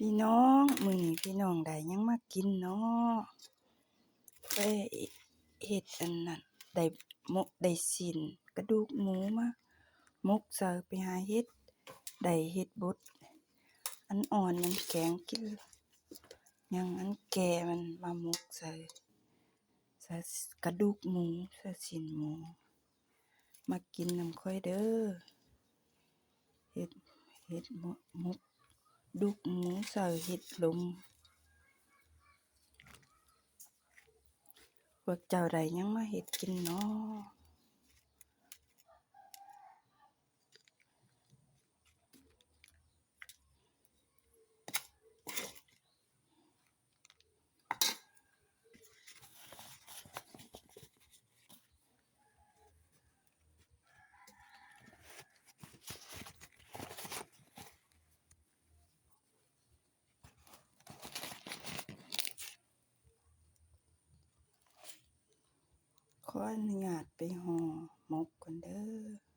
พี่น้องมื้อนี้พี่น้องได้หยังมากินเนาะไปเฮ็ดอันนั้นได้หมกได้ชิ้นกระดูกหมูมาหมกใส่ไปหาเฮ็ดได้เฮ็ดบดอันอ่อนมันแกงกินยังอันแก่มันมาหมกใส่กระดูกหมูใส่ชิ้นหมูมากินนำข้อยเด้อเฮ็ดหมกดุกหมูใส่เฮ็ดลมพวกเจ้าได้หยังมาเฮ็ดกินเนาะขออนุญาตไปห่อหมกก่อนเด้อ